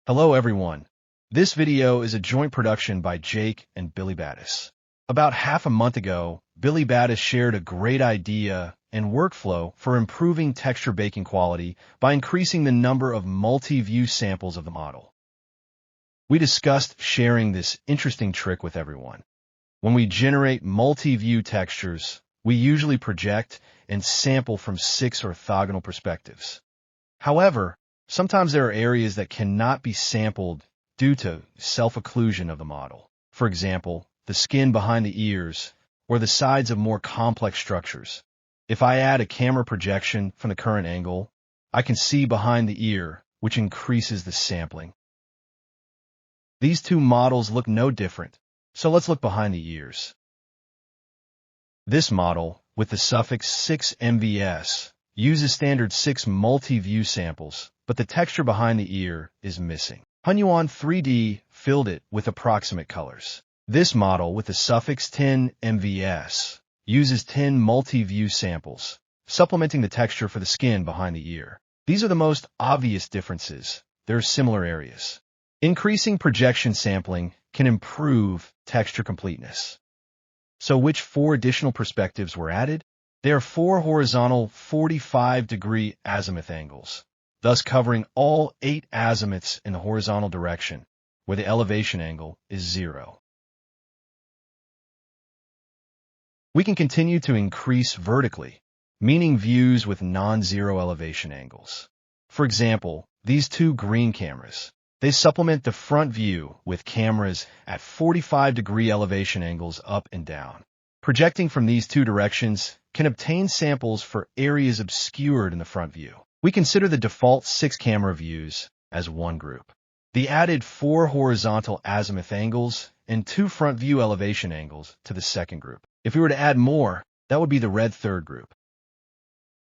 Hello everyone. This video is a joint production by Jake and Billy Battis. About half a month ago, Billy Battis shared a great idea and workflow for improving texture baking quality by increasing the number of multi-view samples of the model. We discussed sharing this interesting trick with everyone. When we generate multi-view textures, we usually project and sample from 6 orthogonal perspectives. However, sometimes there are areas that cannot be sampled due to self-occlusion of the model. For example, the skin behind the ears or the sides of more complex structures. If I add a camera projection from the current angle, I can see behind the ear, which increases the sampling. These two models look no different, so let's look behind the ears. This model, with the suffix 6MVS, uses standard 6 multi-view samples, but the texture behind the ear is missing. Hunyuan 3D filled it with approximate colors. This model, with the suffix 10MVS, uses 10 multi-view samples, supplementing the texture for the skin behind the ear. These are the most obvious differences. There are similar areas. Increasing projection sampling can improve texture completeness. So which 4 additional perspectives were added? There are 4 horizontal 45-degree azimuth angles, thus covering all 8 azimuths in the horizontal direction, where the elevation angle is 0. We can continue to increase vertically, meaning views with non-zero elevation angles. For example, these 2 green cameras. They supplement the front view with cameras at 45-degree elevation angles up and down. Projecting from these 2 directions can obtain samples for areas obscured in the front view. We consider the default 6 camera views as one group. The added 4 horizontal azimuth angles and 2 front view elevation angles to the second group. If we were to add more, that would be the red third group.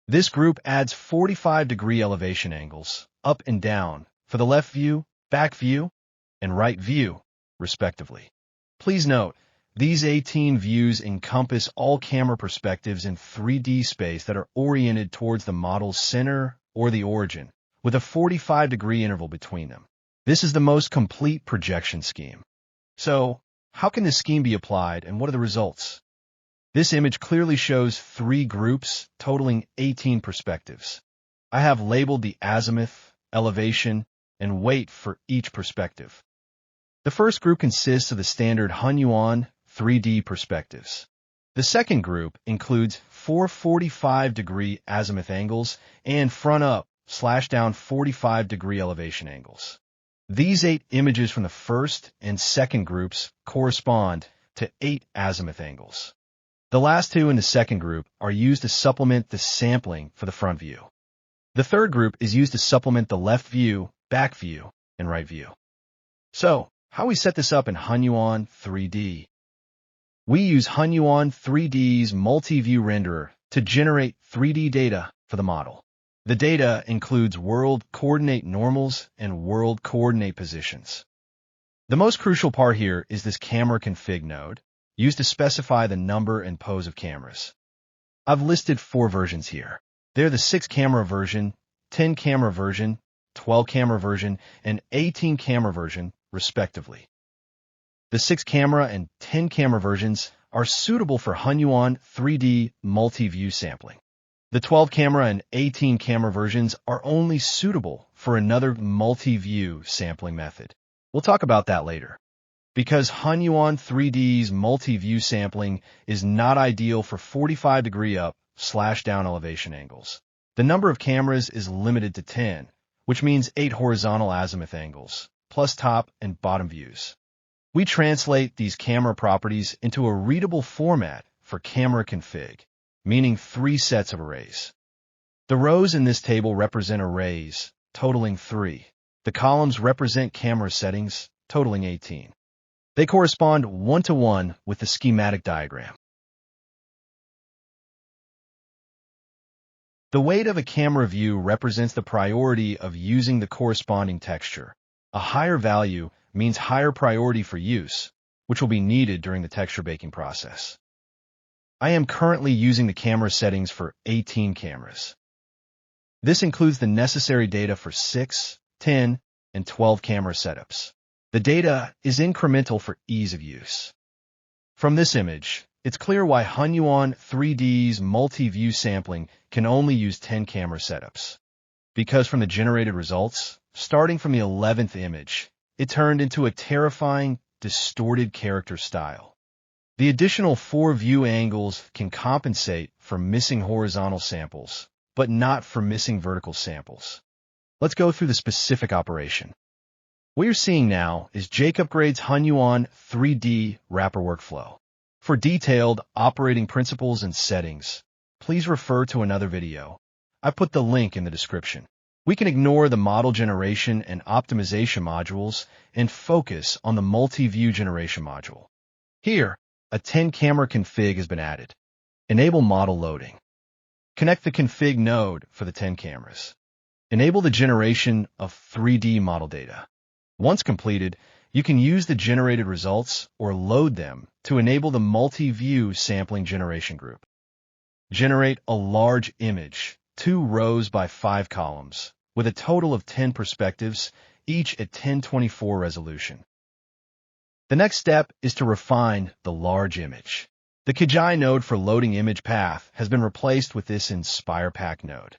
This group adds 45-degree elevation angles up and down for the left view, back view, and right view, respectively. Please note, these 18 views encompass all camera perspectives in 3D space that are oriented towards the model's center or the origin, with a 45-degree interval between them. This is the most complete projection scheme. So, how can this scheme be applied, and what are the results? This image clearly shows 3 groups totaling 18 perspectives. I have labeled the azimuth, elevation, and weight for each perspective. The first group consists of the standard Hunyuan 3D perspectives. The second group includes 4 45-degree azimuth angles and front-up/down 45-degree elevation angles. These 8 images from the first and second groups correspond to 8 azimuth angles. The last 2 in the second group are used to supplement the sampling for the front view. The third group is used to supplement the left view, back view, and right view. So, how we set this up in Hunyuan 3D? We use Hunyuan 3D's multi-view renderer to generate 3D data for the model. The data includes world coordinate normals and world coordinate positions. The most crucial part here is this camera config node, used to specify the number and pose of cameras. I've listed 4 versions here. They're the 6 camera version, 10 camera version, 12 camera version, and 18 camera version, respectively. The 6 camera and 10 camera versions are suitable for Hunyuan 3D multi-view sampling. The 12 camera and 18 camera versions are only suitable for another multi-view sampling method. We'll talk about that later. Because Hunyuan 3D's multi-view sampling is not ideal for 45-degree up/down elevation angles, the number of cameras is limited to 10, which means 8 horizontal azimuth angles, plus top and bottom views. We translate these camera properties into a readable format for camera config, meaning 3 sets of arrays. The rows in this table represent arrays, totaling 3. The columns represent camera settings, totaling 18. They correspond one-to-one with the schematic diagram. The weight of a camera view represents the priority of using the corresponding texture. A higher value means higher priority for use, which will be needed during the texture baking process. I am currently using the camera settings for 18 cameras. This includes the necessary data for 6, 10, and 12 camera setups. The data is incremental for ease of use. From this image, it's clear why Hunyuan 3D's multi-view sampling can only use 10 camera setups. Because from the generated results, starting from the 11th image, it turned into a terrifying, distorted character style. The additional 4 view angles can compensate for missing horizontal samples, but not for missing vertical samples. Let's go through the specific operation. What you're seeing now is Jake upgrades Hunyuan 3D wrapper workflow. For detailed operating principles and settings, please refer to another video. I've put the link in the description. We can ignore the model generation and optimization modules and focus on the multi-view generation module. Here, a 10-camera config has been added. Enable model loading. Connect the config node for the 10 cameras. Enable the generation of 3D model data. Once completed, you can use the generated results or load them to enable the multi-view sampling generation group. Generate a large image, 2 rows by 5 columns, with a total of 10 perspectives, each at 1024 resolution. The next step is to refine the large image. The Kajai node for loading image path has been replaced with this Inspire Pack node.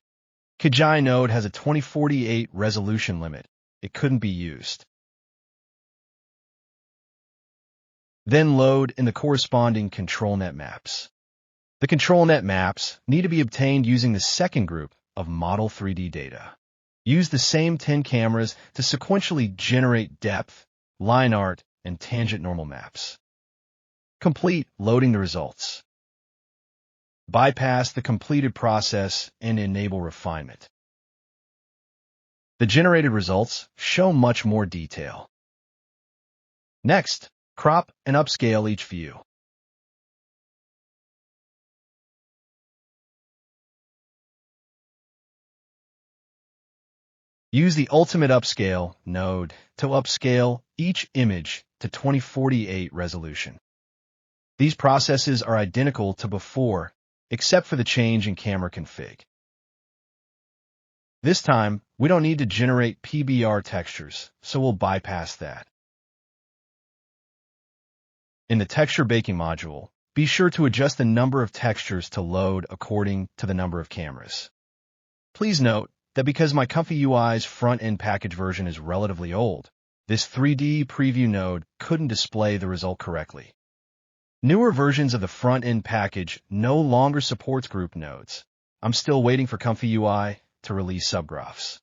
Kajai node has a 2048 resolution limit. It couldn't be used. Then load in the corresponding ControlNet maps. The ControlNet maps need to be obtained using the second group of Model 3D data. Use the same 10 cameras to sequentially generate depth, line art, and tangent normal maps. Complete loading the results. Bypass the completed process and enable refinement. The generated results show much more detail. Next, crop and upscale each view. Use the Ultimate Upscale node to upscale each image to 2048 resolution. These processes are identical to before, except for the change in camera config. This time, we don't need to generate PBR textures, so we'll bypass that. In the Texture Baking module, be sure to adjust the number of textures to load according to the number of cameras. Please note that because my ComfyUI's front-end package version is relatively old, this 3D preview node couldn't display the result correctly. Newer versions of the front-end package no longer supports group nodes. I'm still waiting for ComfyUI to release subgraphs.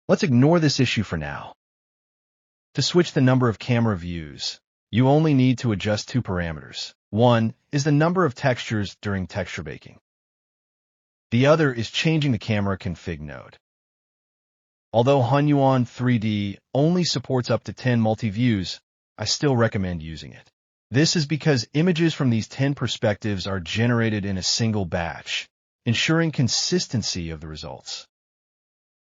Let's ignore this issue for now. To switch the number of camera views, you only need to adjust 2 parameters. One is the number of textures during texture baking. The other is changing the camera config node. Although Hunyuan 3D only supports up to 10 multi-views, I still recommend using it. This is because images from these 10 perspectives are generated in a single batch, ensuring consistency of the results.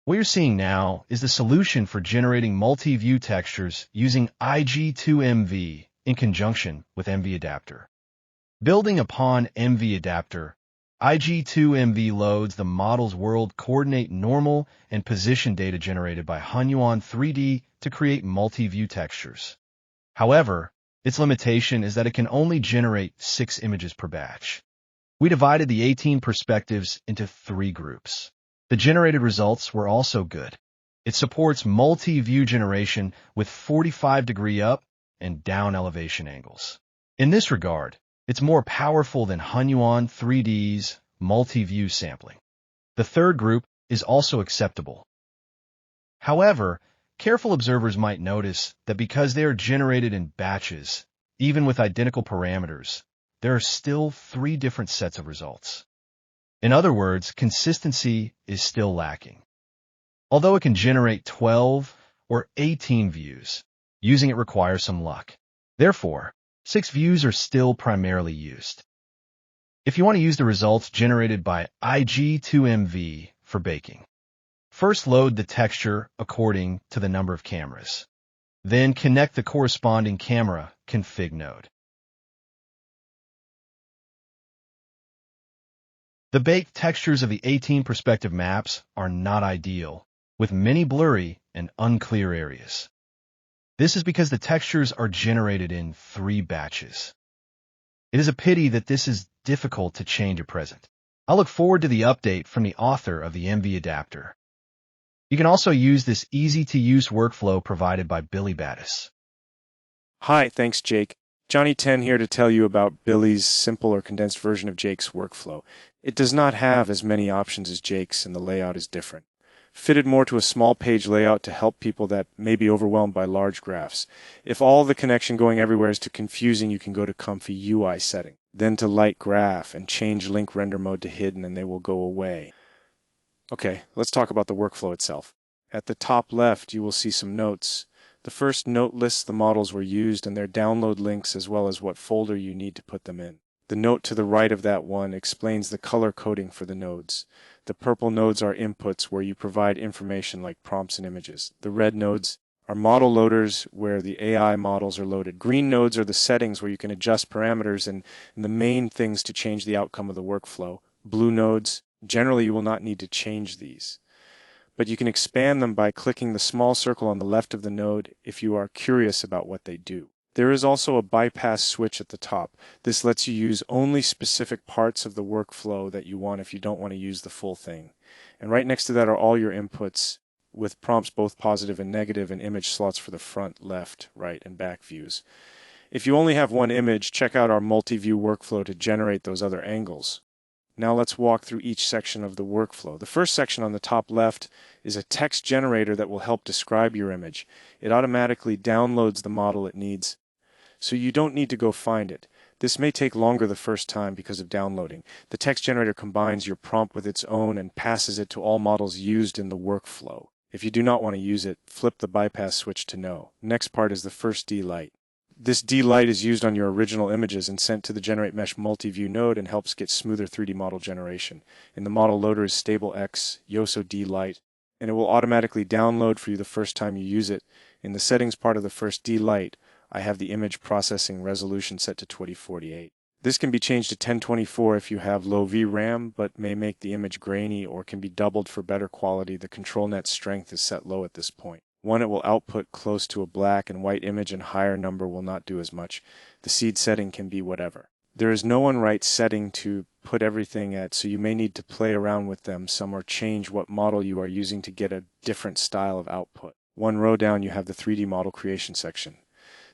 What you're seeing now is the solution for generating multi-view textures using IG2MV in conjunction with MV Adapter. Building upon MV Adapter, IG2MV loads the model's world coordinate normal and position data generated by Hunyuan 3D to create multi-view textures. However, its limitation is that it can only generate 6 images per batch. We divided the 18 perspectives into 3 groups. The generated results were also good. It supports multi-view generation with 45-degree up and down elevation angles. In this regard, it's more powerful than Hunyuan 3D's multi-view sampling. The third group is also acceptable. However, careful observers might notice that because they are generated in batches, even with identical parameters, there are still 3 different sets of results. In other words, consistency is still lacking. Although it can generate 12 or 18 views, using it requires some luck. Therefore, 6 views are still primarily used. If you want to use the results generated by IG2MV for baking, first load the texture according to the number of cameras. Then connect the corresponding camera config node. The baked textures of the 18 perspective maps are not ideal, with many blurry and unclear areas. This is because the textures are generated in 3 batches. It is a pity that this is difficult to change at present. I look forward to the update from the author of the MV adapter. You can also use this easy-to-use workflow provided by Billy Battis. Hi, thanks Jake. Johnny 10 here to tell you about Billy's simple or condensed version of Jake's workflow. It does not have as many options as Jake's, and the layout is different. Fitted more to a small page layout to help people that may be overwhelmed by large graphs. If all the connection going everywhere is too confusing, you can go to ComfyUI setting, then to light graph and change link render mode to hidden, and they will go away. Okay, let's talk about the workflow itself. At the top left, you will see some notes. The first note lists the models were used and their download links as well as what folder you need to put them in. The note to the right of that one explains the color coding for the nodes. The purple nodes are inputs where you provide information like prompts and images. The red nodes are model loaders where the AI models are loaded. Green nodes are the settings where you can adjust parameters and the main things to change the outcome of the workflow. Blue nodes, generally you will not need to change these, but you can expand them by clicking the small circle on the left of the node if you are curious about what they do. There is also a bypass switch at the top. This lets you use only specific parts of the workflow that you want if you don't want to use the full thing. And right next to that are all your inputs with prompts both positive and negative, and image slots for the front, left, right, and back views. If you only have one image, check out our multi-view workflow to generate those other angles. Now let's walk through each section of the workflow. The first section on the top left is a text generator that will help describe your image. It automatically downloads the model it needs, so you don't need to go find it. This may take longer the first time because of downloading. The text generator combines your prompt with its own and passes it to all models used in the workflow. If you do not want to use it, flip the bypass switch to no. Next part is the first D-Light. This D-Light is used on your original images and sent to the Generate Mesh Multi-View node and helps get smoother 3D model generation. In the model loader is StableX, Yoso D-Light, and it will automatically download for you the first time you use it. In the settings part of the first D-Light, I have the image processing resolution set to 2048. This can be changed to 1024 if you have low VRAM, but may make the image grainy, or can be doubled for better quality. The control net strength is set low at this point. One, it will output close to a black and white image, and higher number will not do as much. The seed setting can be whatever. There is no one right setting to put everything at, so you may need to play around with them some or change what model you are using to get a different style of output. One row down you have the 3D model creation section.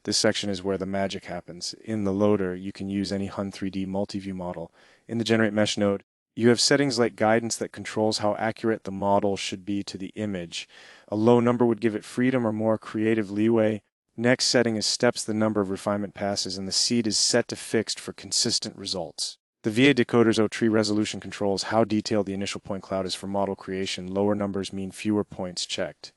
This section is where the magic happens. In the loader, you can use any Hun 3D multi-view model. In the Generate Mesh node, you have settings like guidance that controls how accurate the model should be to the image. A low number would give it freedom or more creative leeway. Next setting is steps the number of refinement passes, and the seed is set to fixed for consistent results. The VA decoder's O tree resolution controls how detailed the initial point cloud is for model creation. Lower numbers mean fewer points checked.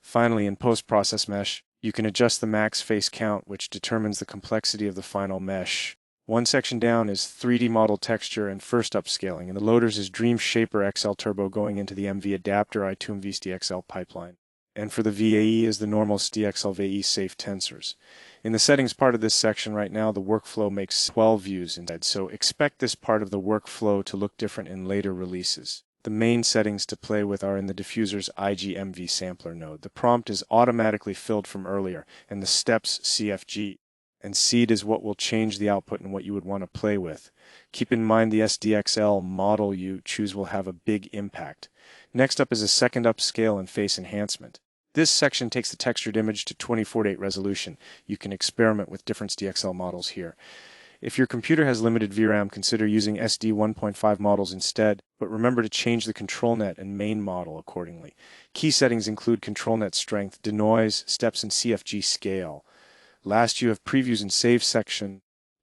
Finally, in post-process mesh, you can adjust the max face count, which determines the complexity of the final mesh. One section down is 3D model texture and first upscaling, and the loaders is Dream Shaper XL Turbo going into the MV adapter iTunes VSTXL pipeline. And for the VAE is the normal STXL VAE safe tensors. In the settings part of this section right now, the workflow makes 12 views instead, so expect this part of the workflow to look different in later releases. The main settings to play with are in the diffuser's IGMV sampler node. The prompt is automatically filled from earlier, and the steps CFG. And seed is what will change the output and what you would want to play with. Keep in mind the SDXL model you choose will have a big impact. Next up is a second upscale and face enhancement. This section takes the textured image to 2048 resolution. You can experiment with different SDXL models here. If your computer has limited VRAM, consider using SD 1.5 models instead, but remember to change the control net and main model accordingly. Key settings include control net strength, denoise, steps, and CFG scale. Last, you have previews and save section.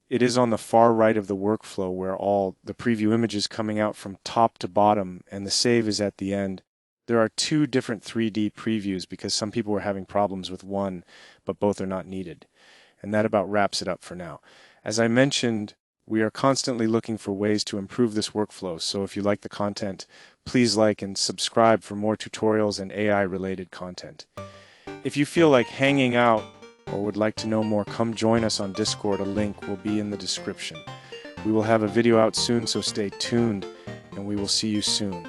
It is on the far right of the workflow where all the preview images coming out from top to bottom, and the save is at the end. There are 2 different 3D previews because some people were having problems with one, but both are not needed. And that about wraps it up for now. As I mentioned, we are constantly looking for ways to improve this workflow, so if you like the content, please like and subscribe for more tutorials and AI-related content. If you feel like hanging out or would like to know more, come join us on Discord. A link will be in the description. We will have a video out soon, so stay tuned, and we will see you soon.